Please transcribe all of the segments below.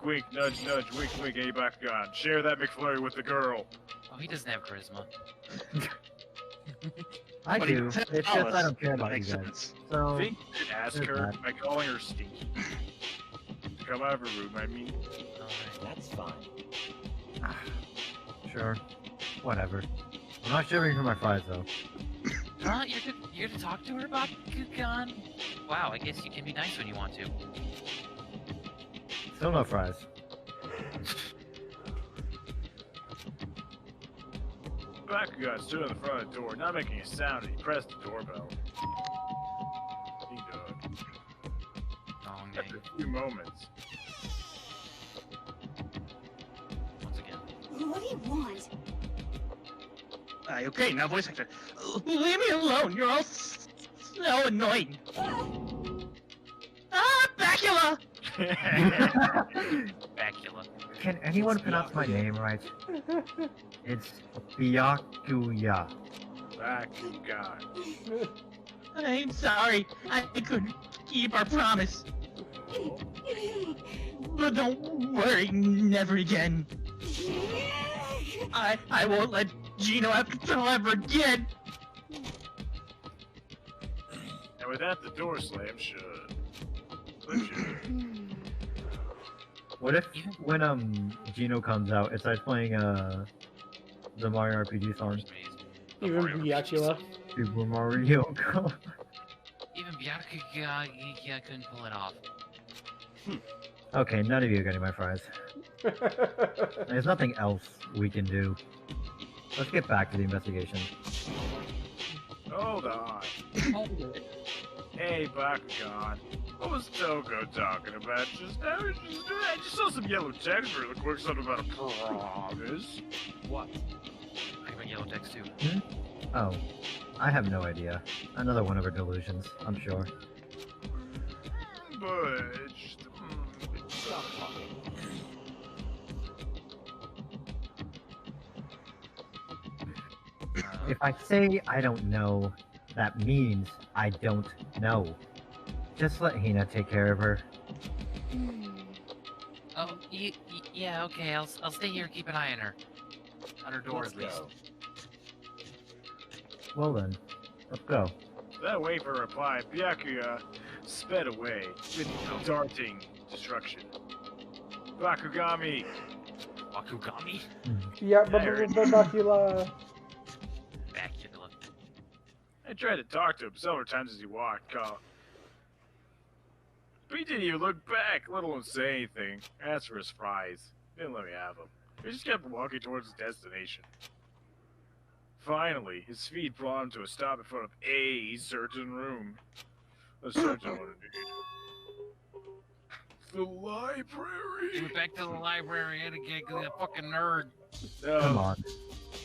Wink, wink, nudge, nudge, wink, wink, hey, Bakugan. Share that McFlurry with the girl. Oh, he doesn't have charisma. I But he do. does have It's just I malice. don't care about you Makes guys. sense. So, Think you should ask there's her that. by calling her Stinky. To come out of her room, I mean. Alright. That's fine. sure. Whatever. I'm not shivering for my fries, though. Huh? You're to talk to her about Bakugan? Wow, I guess you can be nice when you want to. Still no fries. Bakugan stood in the front of the door, not making a sound, and he pressed the doorbell. Ding dong. Dong After dang. a few moments, Once again. What do you want? Okay, now voice actor. Leave me alone. You're all so annoying. Ah, Bacula! Bacula. Can anyone pronounce my name right? It's Byakuya. Bakugan. I'm sorry. I couldn't keep our promise. But don't worry, never again. I won't let Gino have control ever again. And with that, the door slammed shut. What if when Gino comes out, it starts playing the Mario RPG song? Even Byakuya. Super Mario Go. Even Byakuya couldn't pull it off. Okay, none of you are getting my fries. There's nothing else we can do. Let's get back to the investigation. Hold on. Oh, Hey, Bakugan. What was Toko talking about just now? I just saw some yellow text really quick, something about a promise. What? I got yellow text too. Oh, I have no idea. Another one of her delusions, I'm sure. But just, Stop talking. If I say I don't know, that means I don't know. Just let Hina take care of her. Oh, yeah, okay. I'll stay here, keep an eye on her. On her door, Let's at least. go. Well then, let's go. that way for a reply, Byakuya sped away with darting destruction. Bakugami! Wakugami? Yeah, There. Bakula. Bacula. I tried to talk to him several times as he walked, but he didn't even look back, let alone say anything. Asked for his fries. Didn't let me have them. He just kept walking towards his destination. Finally, his speed brought him to a stop in front of a certain room. A certain one, indeed. The He library! went back to the library and again, cause he's a fucking nerd. Come No, on,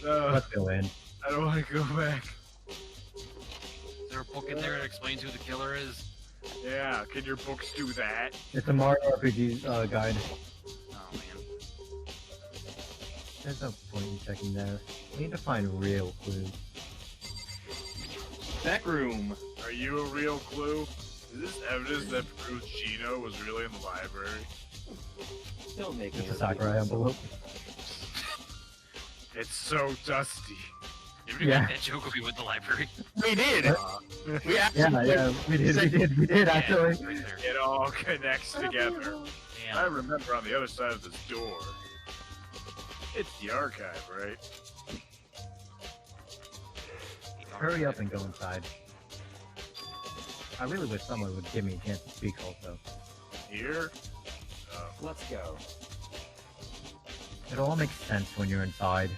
no, let's go in. I don't want to go back. Is there a book in there that explains who the killer is? Yeah, can your books do that? It's a Mario RPG guide. Oh man. There's no point in checking there. We need to find real clues. Back room. Are you a real clue? Is this evidence that proves Gino was really in the library? Don't make me It's a repeat Sakurai myself. envelope. It's so dusty. Did we Yeah. make that joke when we went to the library? We did. We Yeah, actually yeah, we did actually. Yeah, right there. It all connects together. I Yeah. remember on the other side of this door. It's the archive, right? Hurry up and go inside. I really wish someone would give me a chance to speak also. Here? Oh. Let's go. It all makes sense when you're inside.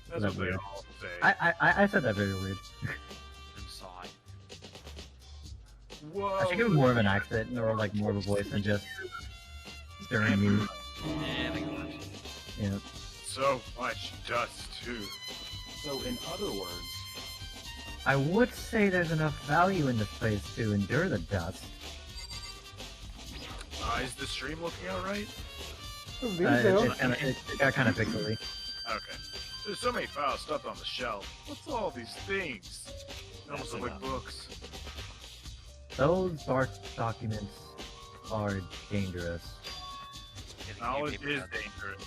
That's That's what they weird. all say. I said that very weird. Inside. Whoa! I should give it more of an accent or like more of a voice than just staring at me. Yeah, I think it works. You know. So much dust, too. So, in other words, I would say there's enough value in this place to endure the dust. Is the stream looking alright? These It got kind of pixely. Okay. There's so many files stuffed on the shelf. What's all these things? They almost look like books. Those dark documents are dangerous. Getting Knowledge paper is cuts. dangerous.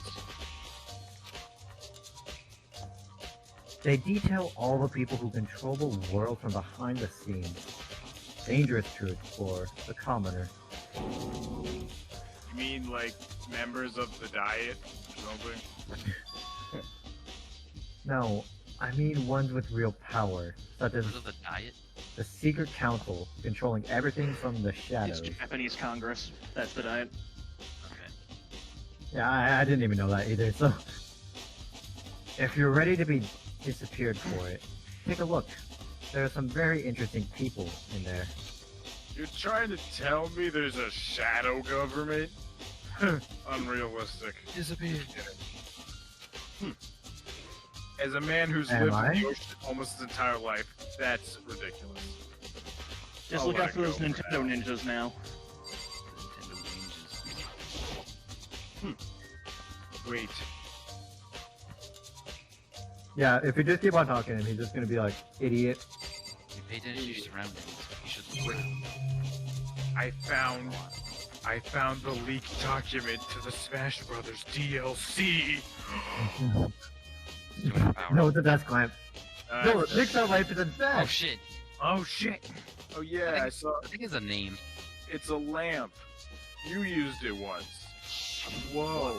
They detail all the people who control the world from behind the scenes. Dangerous truth for the commoner. You mean like members of the diet or something? No, I mean ones with real power, such as Because of the diet. the Secret Council, controlling everything from the It's shadows. Japanese Congress. That's the diet. Okay. Yeah, I didn't even know that either, so... If you're ready to be disappeared for it, take a look. There are some very interesting people in there. You're trying to tell me there's a shadow government? Unrealistic. Disappeared. As a man who's Am lived I? in the ocean almost his entire life, that's ridiculous. Just I'll look let out it for those go for Nintendo ninjas now. Nintendo ninjas. Wait, Yeah, if you just keep on talking to him, he's just gonna be like, idiot. You pay attention to your surroundings. You should look around. I found the leaked document to the Smash Brothers DLC. You have power. No, it's a desk clamp. No, Uh, Nick's not life is a Oh desk! shit! oh shit! Oh yeah, I saw. I think it's a name. It's a lamp. You used it once. Whoa.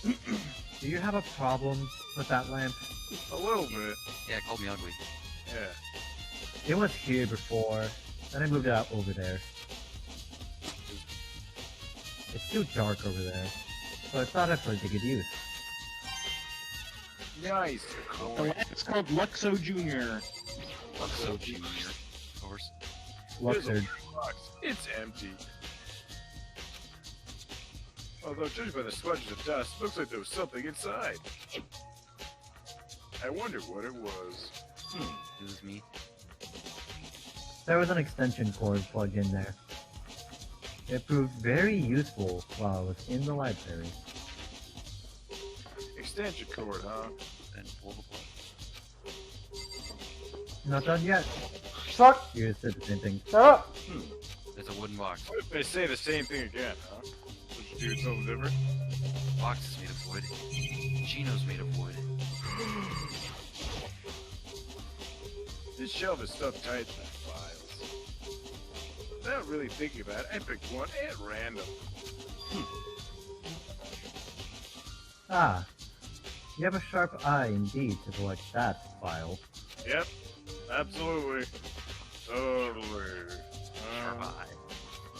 Do you have a problem with that lamp? A little bit. Yeah, it called me ugly. Yeah. It was here before, then I moved it out over there. It's too dark over there, so I thought I'd put it to good use. Nice. The it's called Luxo Jr. Luxo Jr. Of course. There's a Luxord. box. It's empty. Although, judged by the smudges of dust, looks like there was something inside. I wonder what it was. It was me. There was an extension cord plugged in there. It proved very useful while I was in the library. Extension cord, huh? Then pull the plug. Not done yet. Suck! You just said the same thing. Shut up! There's a wooden box. What if they say the same thing again, huh? Should you do something different? The box is made of wood. Gino's made of wood. This shelf is stuffed tight with files. Without really thinking about it, I picked one at random. Ah, you have a sharp eye indeed to select that file. Yep, absolutely. Totally. Sharp eye.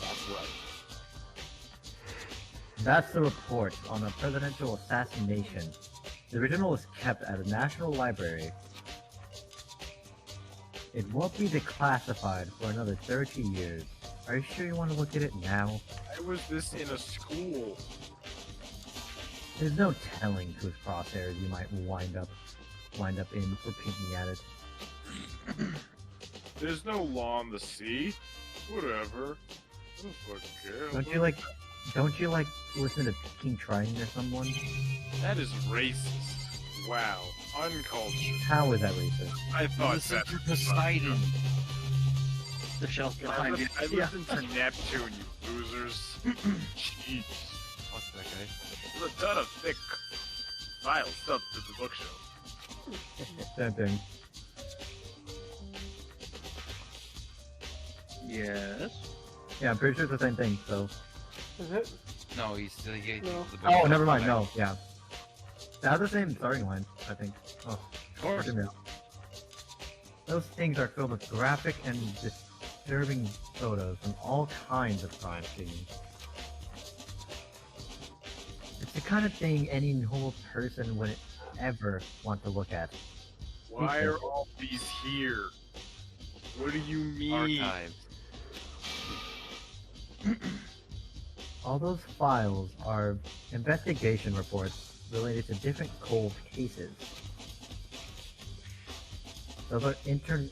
That's right. That's the report on a presidential assassination. The original is kept at the National Library. It won't be declassified for another 30 years. Are you sure you want to look at it now? Why was this in a school? There's no telling whose crosshairs you might wind up in for peeking at it. There's no law on the sea. Whatever. I don't fucking care. Don't you like listen to King Triton or someone? That is racist. Wow. Uncultured. How is that racist? I thought Listen that to Poseidon. The shelf I behind you. listened to Neptune, you losers. Jeez. What's that guy? There's a ton of thick files stuffed to the bookshelf. Same thing. Yes. Yeah, I'm pretty sure it's the same thing, so... Is it? No, he's still getting No. the book. Oh, never mind, no, yeah. They have the same starting line, I think. Oh, Of course. forgive me. Those things are filled with graphic and disturbing photos from all kinds of crime scenes. It's the kind of thing any normal person would ever want to look at. Why are all these here? What do you mean? Archives. All those files are investigation reports related to different cold cases. Those are internal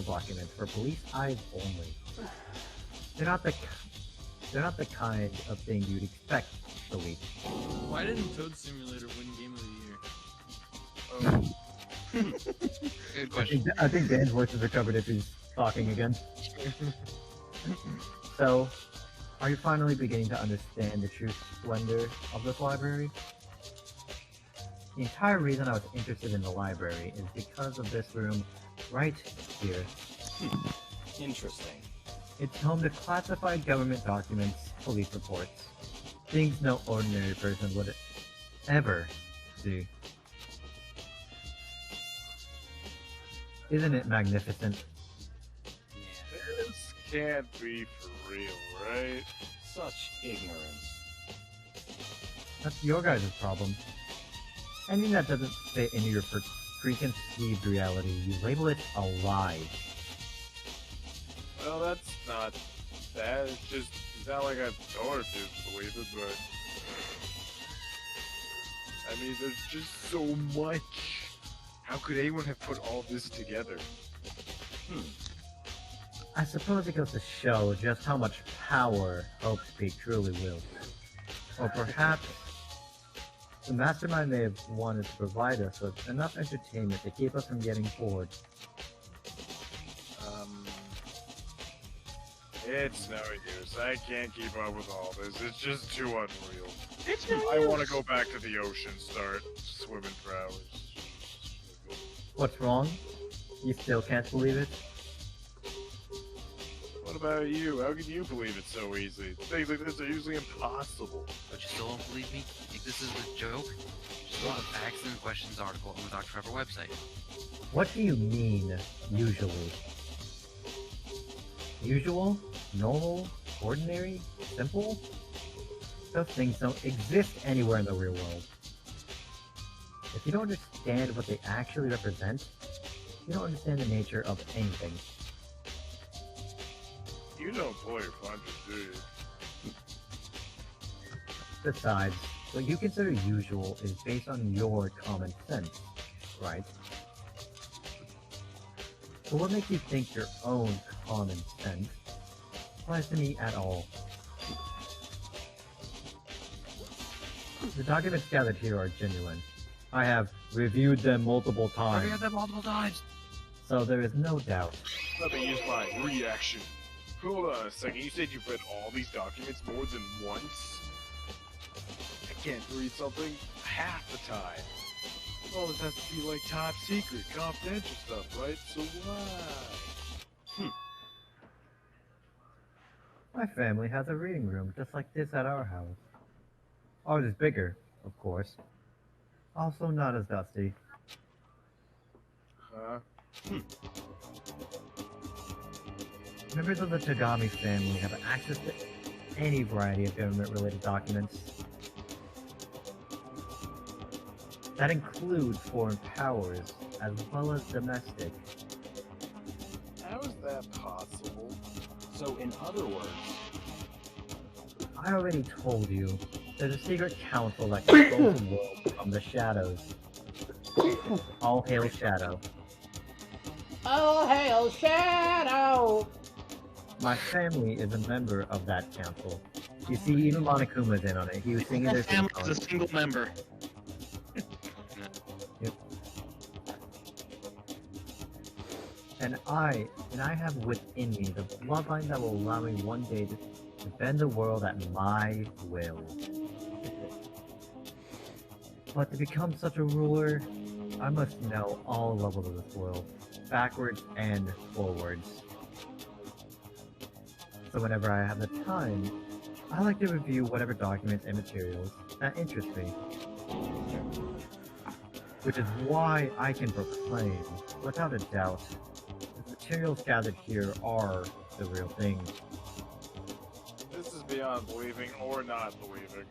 documents for police eyes only. They're not the kind of thing you'd expect to leak. Why didn't Toad Simulator win Game of the Year? Good question. I think Dan's voice is recovered if he's talking again. So, Are you finally beginning to understand the true splendor of this library? The entire reason I was interested in the library is because of this room right here. Interesting. It's home to classified government documents, police reports, things no ordinary person would ever see. Isn't it magnificent? This can't be for real, right? Such ignorance. That's your guys' problem. Anything that doesn't fit into your preconceived reality, you label it a lie. Well, that's not bad. It's not like I've told her to believe it, but I mean, there's just so much. How could anyone have put all this together? I suppose it goes to show just how much power Hope Speak truly wields. Or perhaps the mastermind may have wanted to provide us with enough entertainment to keep us from getting bored. It's no use. I can't keep up with all this. It's just too unreal. It's no I use. want to go back to the ocean, start swimming for hours. What's wrong? You still can't believe it? What about you? How can you believe it so easy? Things like this are usually impossible. But you still don't believe me? Think this is a joke? Just go to the Facts and Questions article on the Dr. Trevor website. What do you mean, usually? Usual? Normal? Ordinary? Simple? Those things don't exist anywhere in the real world. If you don't understand what they actually represent, you don't understand the nature of anything. You don't pull your punches, do you? Besides, what you consider usual is based on your common sense, right? So what makes you think your own common sense applies to me at all? The documents gathered here are genuine. I have reviewed them multiple I times, read that multiple times. so there is no doubt. Let me use my reaction. Hold on a second. You said you've read all these documents more than once? I can't read something half the time. All this has to be like top secret, confidential stuff, right? So why? My family has a reading room just like this at our house. Ours is bigger, of course. Also not as dusty. Huh? Members of the Tagami family have access to any variety of government-related documents. That include foreign powers, as well as domestic. How is that possible? So in other words, I already told you, there's a secret council that controls the world from the shadows. All hail Shadow. All hail Shadow! My family is a member of that council. You see, even Monokuma's in on it. He was singing My their theme family is a song. single member. And I have within me the bloodline that will allow me one day to bend the world at my will. But to become such a ruler, I must know all levels of this world, backwards and forwards. So whenever I have the time, I like to review whatever documents and materials that interest me. Which is why I can proclaim, without a doubt, the materials gathered here are the real thing. This is beyond believing or not believing.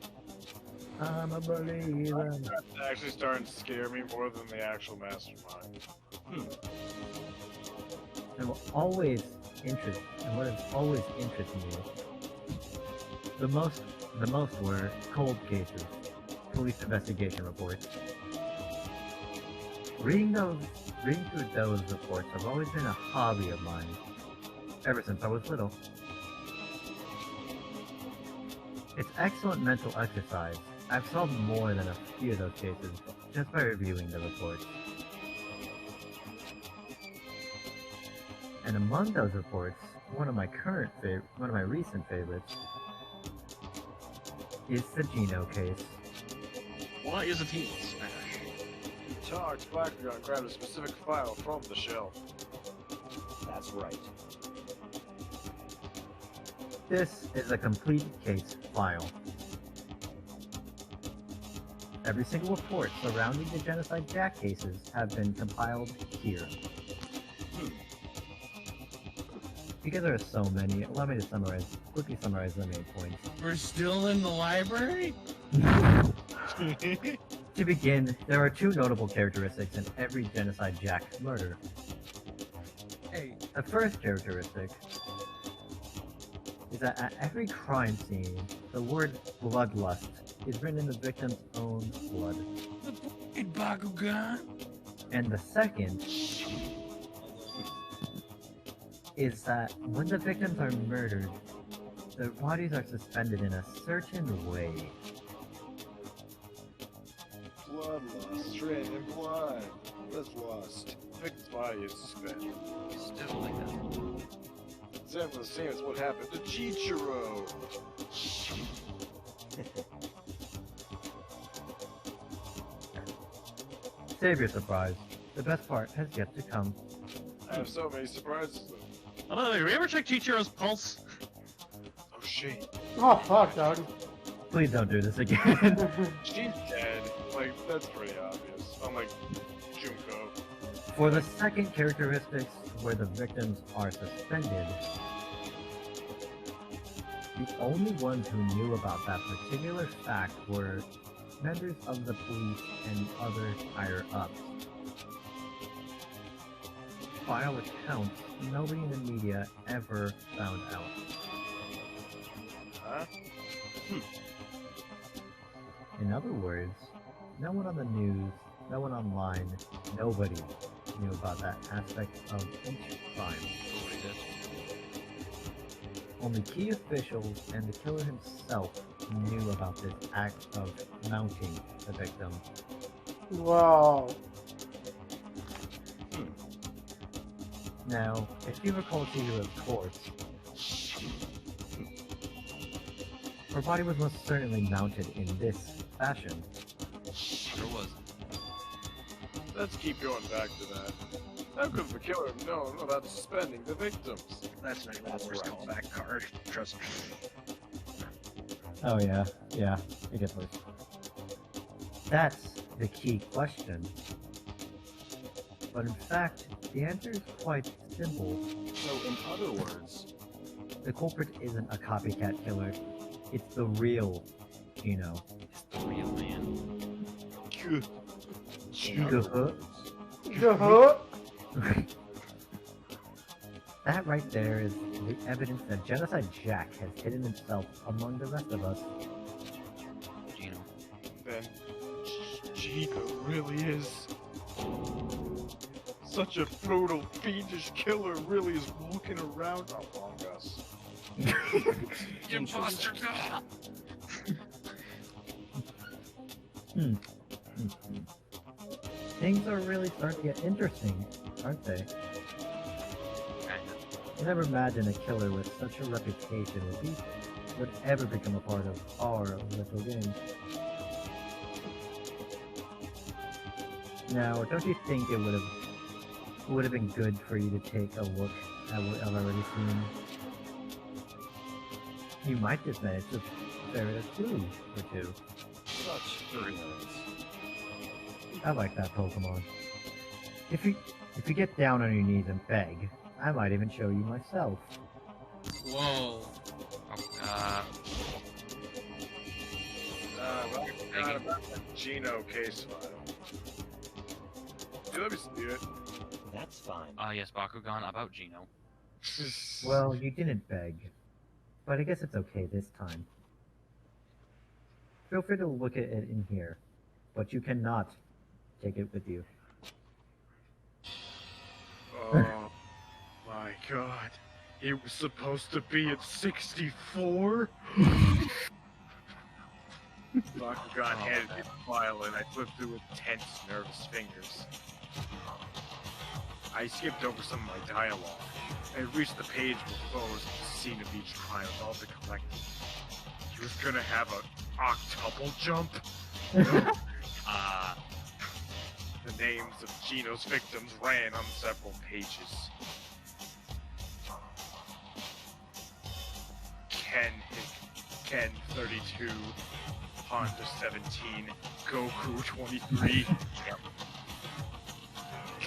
I'm a believer. It's actually starting to scare me more than the actual mastermind. And what has always interested me the most were cold cases, police investigation reports. Reading through those reports have always been a hobby of mine, ever since I was little. It's excellent mental exercise. I've solved more than a few of those cases just by reviewing the reports. And among those reports, one of my recent favorites is the Geno case. Why is a team smash? Targ's Bakugan grabbed a specific file from the shelf. That's right. This is a complete case file. Every single report surrounding the Genocide Jack cases have been compiled here. Because there are so many, allow me to quickly summarize the main points. We're still in the library? To begin, there are two notable characteristics in every Genocide Jack murder. Hey, The first characteristic is that at every crime scene, the word bloodlust is written in the victim's own blood. the fucking Bakugan? And the second is that when the victims are murdered, their bodies are suspended in a certain way. Bloodlust, straight in blood. Bloodlust. Victim's body is suspended. Still like that. Exactly the same as what happened to Chichiro. Save your surprise. The best part has yet to come. I have so many surprises though. Oh, by the way, have you ever checked Chichiro's pulse? Oh shit. Oh, fuck, dog. Please don't do this again. She's dead. Like, that's pretty obvious. Unlike Junko. For the second characteristics where the victims are suspended, the only ones who knew about that particular fact were members of the police and other higher-ups. By all accounts, nobody in the media ever found out. Huh? In other words, no one on the news, no one online, nobody knew about that aspect of each crime. Nobody did. Only key officials and the killer himself knew about this act of mounting the victim. Wow. Now, if you recall Chihiro's corpse, her body was most certainly mounted in this fashion. Sure was. Let's keep going back to that. How could the killer have known about suspending the victims? That's not even the worst callback card. Trust me. Oh yeah, it gets worse. That's the key question. But in fact, the answer is quite simple. So, in other words, The culprit isn't a copycat killer. It's the real Geno. It's the real man. in other Good. words, That right there is the evidence that Genocide Jack has hidden himself among the rest of us. Gino. Then Gino really is such a brutal, fiendish killer. Really is walking around among us. Imposter God! Things are really starting to get interesting, aren't they? Kinda. You never imagine a killer with such a reputation would ever become a part of our little game. Now, don't you think it would have been good for you to take a look at what I've already seen? You might just manage to ferret a clue or two. such ignorance. I like that Pokemon. If you get down on your knees and beg, I might even show you myself. Whoa. Oh, Well, I forgot about the Gino case file. Let me see it. That's fine. yes, Bakugan about Gino. Well, you didn't beg. But I guess it's okay this time. Feel free to look at it in here, but you cannot take it with you. Oh my god. It was supposed to be at 64? Bakugan handed me the file and I flipped through with tense, nervous fingers. I skipped over some of my dialogue. I reached the page where photos of the scene of each crime was all been collected. He was gonna have a octuple jump. Ah, The names of Gino's victims ran on several pages. Ken 32, Honda 17, Goku 23,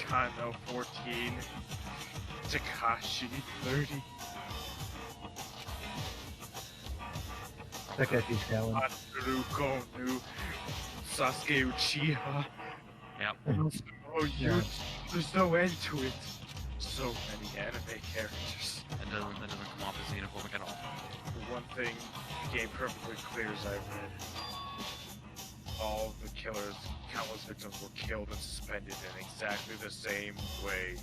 Kano 14, Takashi 30, Takeshi's Talon. Matsuru Konu, Sasuke Uchiha. yep. Oh, there's no end to it. So many anime characters. That doesn't come off as xenophobic at all. The one thing became perfectly clear as I read. All of the killers, countless victims were killed and suspended in exactly the same way.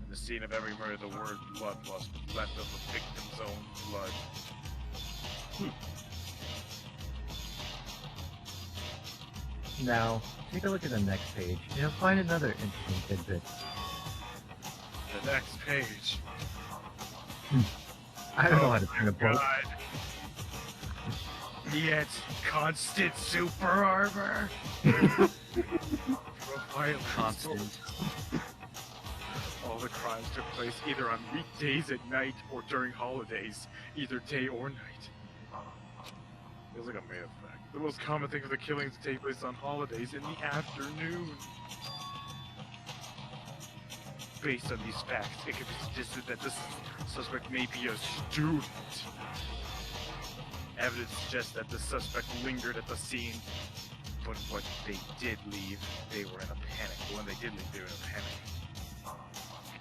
In the scene of every murder, the word bloodlust was left of the victim's own blood. Now, take a look at the next page, and you'll find another interesting tidbit. The next page. I don't know how to turn a book. God. Yet constant super armor. Violence. Constant. All the crimes took place either on weekdays at night or during holidays, either day or night. Feels like a made fact. The most common thing for the killings to take place on holidays in the afternoon. Based on these facts, it can be suggested that this suspect may be a student. Evidence suggests that the suspect lingered at the scene, but what they did leave, they were in a panic. When they did leave, they were in a panic.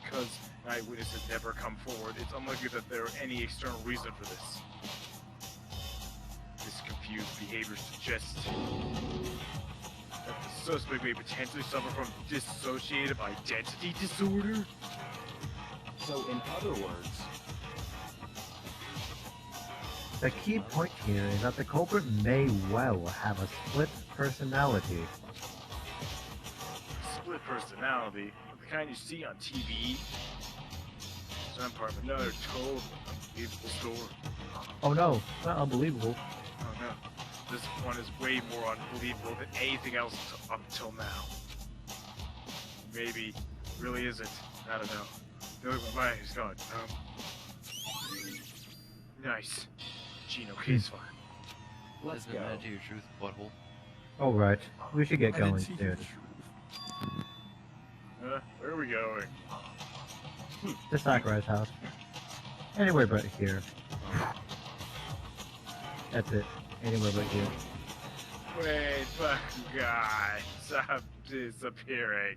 Because eyewitnesses never come forward, it's unlikely that there are any external reason for this. This confused behavior suggests that the suspect may potentially suffer from dissociative identity disorder. So, in other words, The key point here is that the culprit may well have a split personality. Split personality, the kind you see on TV. Some part of another total unbelievable story. Oh no, not unbelievable. Oh no, this one is way more unbelievable than anything else up till now. Maybe really isn't. I don't know. I feel like my mind is gone. Nice. Gino case file. let's Isn't go. that your truth, butthole? Alright, we should get I didn't going see soon. the truth. Where are we going? To Sakurai's house. Anywhere but here. That's it. Anywhere but here. Wait, Bakugan, stop disappearing.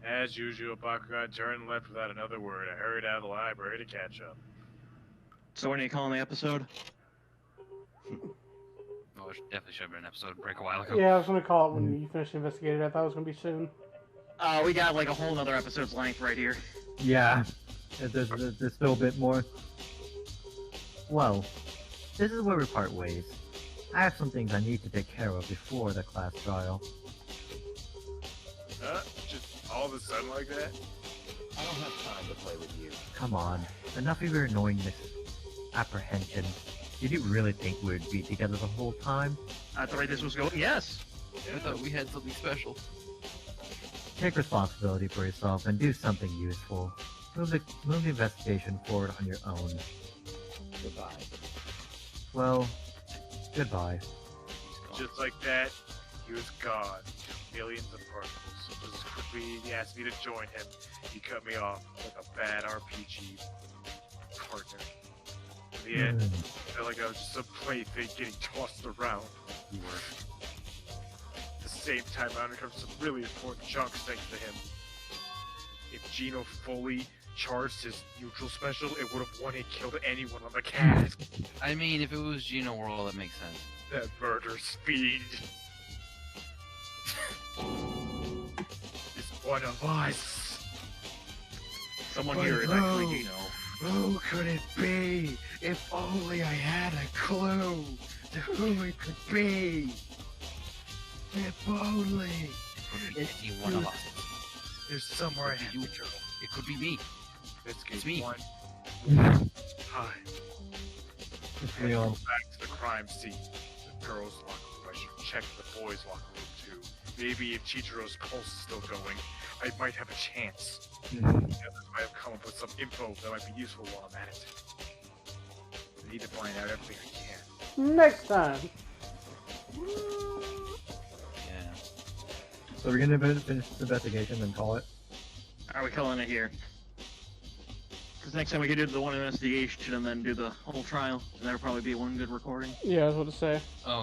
As usual, Bakugan turned left without another word. I hurried out of the library to catch up. So when are you calling the episode? Oh, it definitely should have been an episode break a while ago. Yeah, I was gonna call it when you finished investigating. I thought it was gonna be soon. We got like a whole nother episode's length right here. Yeah. There's still a bit more. Well, this is where we part ways. I have some things I need to take care of before the class trial. Just all of a sudden like that? I don't have time to play with you. Come on, enough of your annoyingness. Apprehension. Did you really think we'd be together the whole time? That's the way this was going. Yes. I thought we had something special. Take responsibility for yourself and do something useful. Move the investigation forward on your own. Goodbye. Well, goodbye. Just like that, he was gone. Millions of particles. Just as quickly he asked me to join him, he cut me off like a bad RPG partner. In the end, I felt like I was just a plaything getting tossed around. You were. At the same time, I uncovered some really important chunks thanks to him. If Gino fully charged his neutral special, it would have one-hit killed anyone on the cast. I mean, if it was Gino World, that makes sense. That murder speed is one of us. Someone But here is no. actually Gino. Who could it be? If only I had a clue to who it could be. If only. It's you, one of us. There's somewhere I It have could be to you. go. It could be me. Let's It's get me. one time. Leon. Go back to the crime scene. The girls' locker room. I should check the boys' locker room too. Maybe if Chichiro's pulse is still going, I might have a chance. The others might have come up with some info that might be useful while I'm at it. I need to find out everything I can. Next time. Yeah. So we're gonna finish this investigation and call it. Are we calling it here? Because next time we can do the one investigation and then do the whole trial, and that'll probably be one good recording. Yeah, I was about to say. Oh,